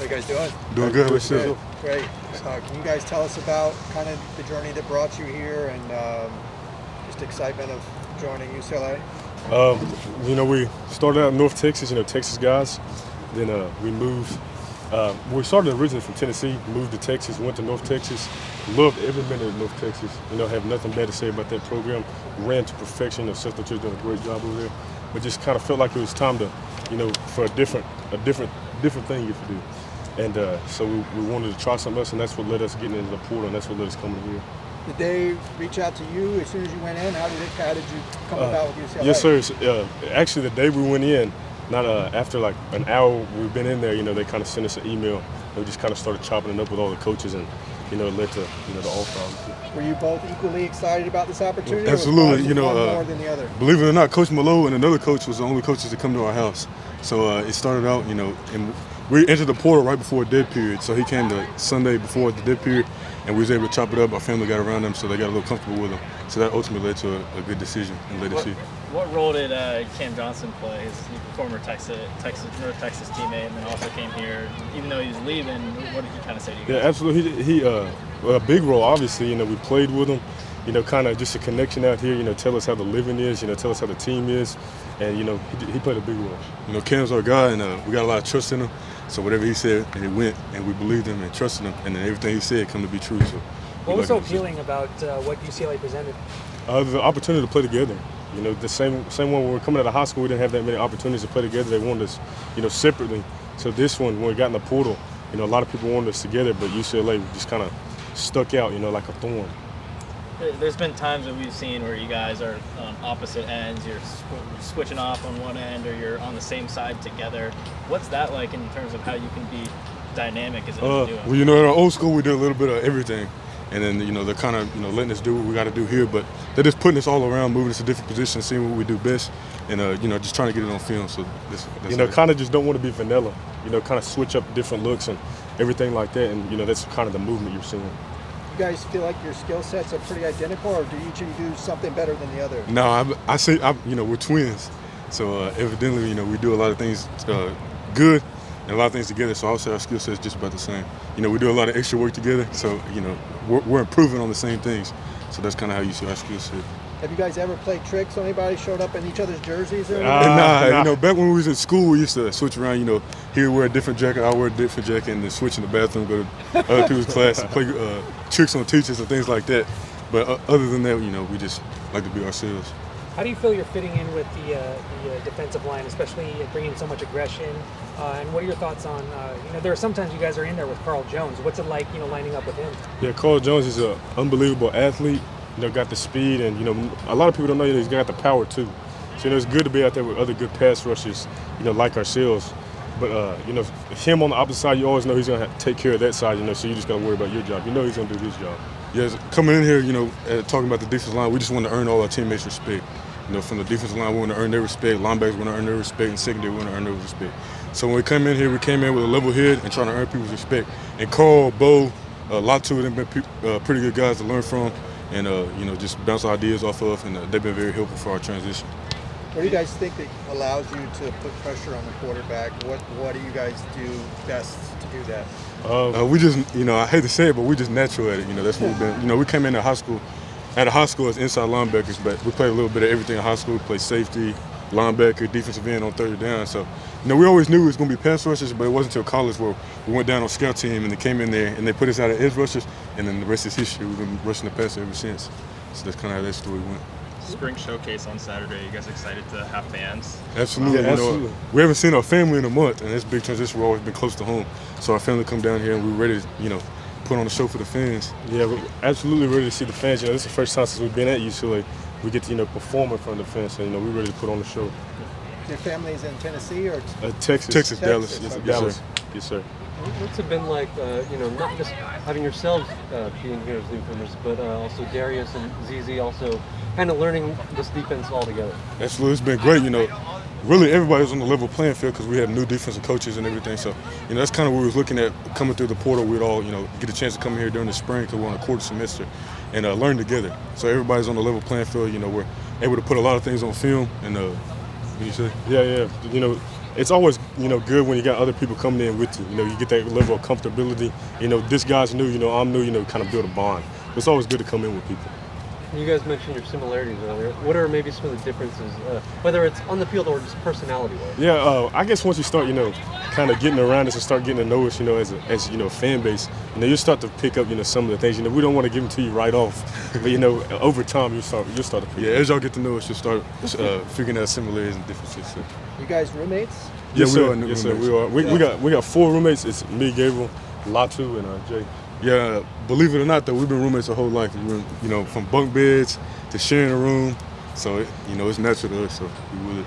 How you guys doing? Doing good. What's Good. Great. Can you guys tell us about kind of the journey that brought you here and just excitement of joining UCLA? We started out in North Texas, Texas guys. Then we moved. We started originally from Tennessee, moved to Texas, went to North Texas. Loved every minute of North Texas. Have nothing bad to say about that program. Ran to perfection. Substitute's done a great job over there. But just kind of felt like it was time to, for a different thing you could do. And so we wanted to try something else, and that's what led us getting into the portal, and that's what led us coming here. Did they reach out to you as soon as you went in? How did you come about with UCLA? Yes, sir. Actually, the day we went in, not after like an hour we've been in there, they kind of sent us an email. And we just kind of started chopping it up with all the coaches, and it led to the all-stars. Were you both equally excited about this opportunity? Absolutely. Or was one more than the other? Believe it or not, Coach Malo and another coach was the only coaches to come to our house. So it started out, and we entered the portal right before a dead period. So he came the Sunday before the dead period, and we was able to chop it up. Our family got around him, so they got a little comfortable with him. So that ultimately led to a good decision and led us here. What role did Cam Johnson play, his former North Texas teammate, and then also came here? Even though he was leaving, what did he kind of say to you guys? Yeah, absolutely. He a big role, obviously. We played with him. Kind of just a connection out here. Tell us how the living is. Tell us how the team is, and he played a big role. Cam's our guy, and we got a lot of trust in him. So whatever he said, and it went, and we believed him and trusted him, and then everything he said come to be true. So what was so appealing about what UCLA presented? The opportunity to play together. The same one when we were coming out of high school, we didn't have that many opportunities to play together. They wanted us, separately. So this one, when we got in the portal, a lot of people wanted us together, but UCLA just kind of stuck out, like a thorn. There's been times that we've seen where you guys are on opposite ends. You're switching off on one end, or you're on the same side together. What's that like in terms of how you can be dynamic as a duo? Well, in our old school, we did a little bit of everything. And then, they're kind of, letting us do what we got to do here. But they're just putting us all around, moving us to different positions, seeing what we do best, and, just trying to get it on film. So, kind of just don't want to be vanilla. Kind of switch up different looks and everything like that. And, that's kind of the movement you're seeing. You guys feel like your skill sets are pretty identical, or do each of you do something better than the other? No, I say, we're twins. So, evidently, we do a lot of things good and a lot of things together, so I'll say our skill set is just about the same. We do a lot of extra work together, so, we're improving on the same things. So that's kind of how you see our skill set. Have you guys ever played tricks on anybody, showed up in each other's jerseys? Or nah. Back when we was in school, we used to switch around, he'd wear a different jacket, I wear a different jacket, and then switch in the bathroom, go to other people's class and play tricks on teachers and things like that. But other than that, we just like to be ourselves. How do you feel you're fitting in with the defensive line, especially bringing so much aggression? And what are your thoughts on, there are sometimes you guys are in there with Carl Jones. What's it like, lining up with him? Yeah, Carl Jones is an unbelievable athlete. Got the speed, and, a lot of people don't know he's got the power, too. So, it's good to be out there with other good pass rushers, like ourselves. But, him on the opposite side, you always know he's going to take care of that side, so you just got to worry about your job. He's going to do his job. Yes, coming in here, talking about the defensive line, we just want to earn all our teammates' respect. From the defensive line, we want to earn their respect. Linebackers want to earn their respect, and secondary, we want to earn their respect. So when we come in here, we came in with a level head and trying to earn people's respect. And Carl, Bo, Latu, they've been pretty good guys to learn from, and just bounce ideas off of, and they've been very helpful for our transition. What do you guys think that allows you to put pressure on the quarterback? What do you guys do best to do that? We just, I hate to say it, but we just natural at it. That's what we've been. We came into high school as inside linebackers, but we played a little bit of everything in high school. We played safety, linebacker, defensive end on third down. So, we always knew it was going to be pass rushers, but it wasn't until college where we went down on scout team and they came in there and they put us out of edge rushers, and then the rest is history. We've been rushing the passer ever since. So that's kind of how that story went. Spring showcase on Saturday. You guys excited to have fans? Absolutely. Yeah, absolutely. We haven't seen our family in a month, and that's a big transition. We've always been close to home. So our family come down here, and we're ready to, put on a show for the fans. Yeah, we're absolutely ready to see the fans. This is the first time since we've been at UCLA we get to, perform in front of the fans. So, we're ready to put on the show. Your family's in Tennessee or Texas, Dallas. Dallas. Yes, sir. What's it been like, not just having yourselves being here as newcomers, but also Darius and ZZ also kind of learning this defense all together? Absolutely, it's been great. Really everybody was on the level playing field because we had new defensive coaches and everything. So, that's kind of what we was looking at coming through the portal. We'd all, get a chance to come here during the spring because we're on a quarter semester and learn together. So everybody's on the level playing field. We're able to put a lot of things on film and. What you say? Yeah. it's always, you know, good when you got other people coming in with you. You know, you get that level of comfortability. You know, this guy's new, you know, I'm new, you know, kind of build a bond. It's always good to come in with people. You guys mentioned your similarities earlier. What are maybe some of the differences, whether it's on the field or just personality-wise? Yeah, I guess once you start, you know, kind of getting around us and start getting to know us, you know, as you know, fan base, you know, you start to pick up, you know, some of the things. You know, we don't want to give them to you right off, but you know, over time you start to pick. Yeah, as y'all get to know us, you'll start figuring out similarities and differences. So. You guys roommates? Yeah, Yes, we sir. are new Yes, sir. roommates. We are. We got 4 roommates. It's me, Gabriel, Latu, and Jay. Yeah, believe it or not, though, we've been roommates our whole life. We've been, you know, from bunk beds to sharing a room. So, you know, it's natural to us. So we with it.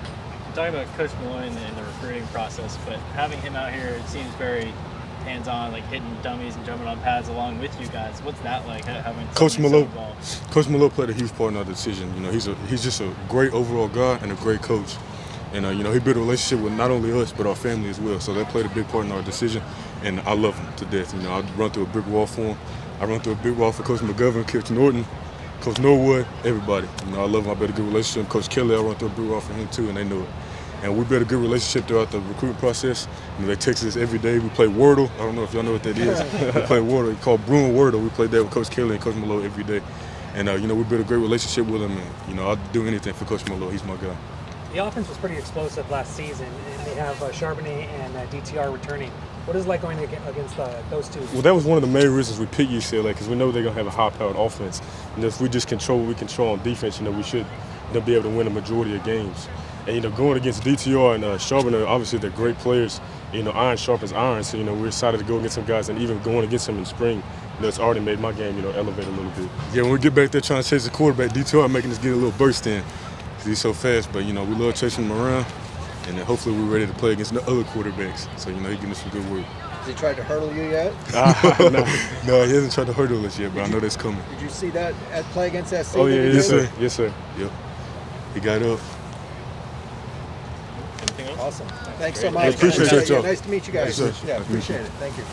Talking about Coach Malloy and the recruiting process, but having him out here, it seems very hands-on, like hitting dummies and jumping on pads along with you guys. What's that like? Having Coach somebody so Malloy, involved? Coach Malloy played a huge part in our decision. You know, he's just a great overall guy and a great coach. And, you know, he built a relationship with not only us, but our family as well. So that played a big part in our decision. And I love him to death. You know, I run through a brick wall for him. I run through a big wall for Coach McGovern, Coach Norton, Coach Norwood, everybody. You know, I love him. I built a good relationship. Coach Kelly, I run through a big wall for him too, and they know it. And we built a good relationship throughout the recruiting process. You know, they text us every day. We play Wordle. I don't know if y'all know what that is. We play Wordle. It's called Bruin Wordle. We played that with Coach Kelly and Coach Malloy every day. And, you know, we built a great relationship with him. And, you know, I'd do anything for Coach Malloy. He's my guy. The offense was pretty explosive last season, and they have Charbonnet and DTR returning. What is it like going against those two? Well, that was one of the main reasons we picked UCLA, because we know they're gonna have a high-powered offense, and if we just control what we control on defense, you know, we should, you know, be able to win a majority of games. And you know, going against DTR and Charbonnet, obviously they're great players. You know, iron sharpens iron, so you know we're excited to go against some guys, and even going against them in spring, you know, it's already made my game, you know, elevate a little bit. Yeah, when we get back there trying to chase the quarterback, DTR making us get a little burst in. He's so fast, but you know, we love chasing him around, and then hopefully we're ready to play against the other quarterbacks. So you know, he's getting us some good work. Has he tried to hurdle you yet? No, he hasn't tried to hurdle us yet, but I know that's coming. Did you see that at play against SC? Oh yeah, that he yes did? sir, yes sir. Yep, he got up. Anything else? Awesome. Thanks so much. appreciate y'all. Nice to meet you guys. Yes, sir. Yeah, Nice to meet you. appreciate it. Thank you.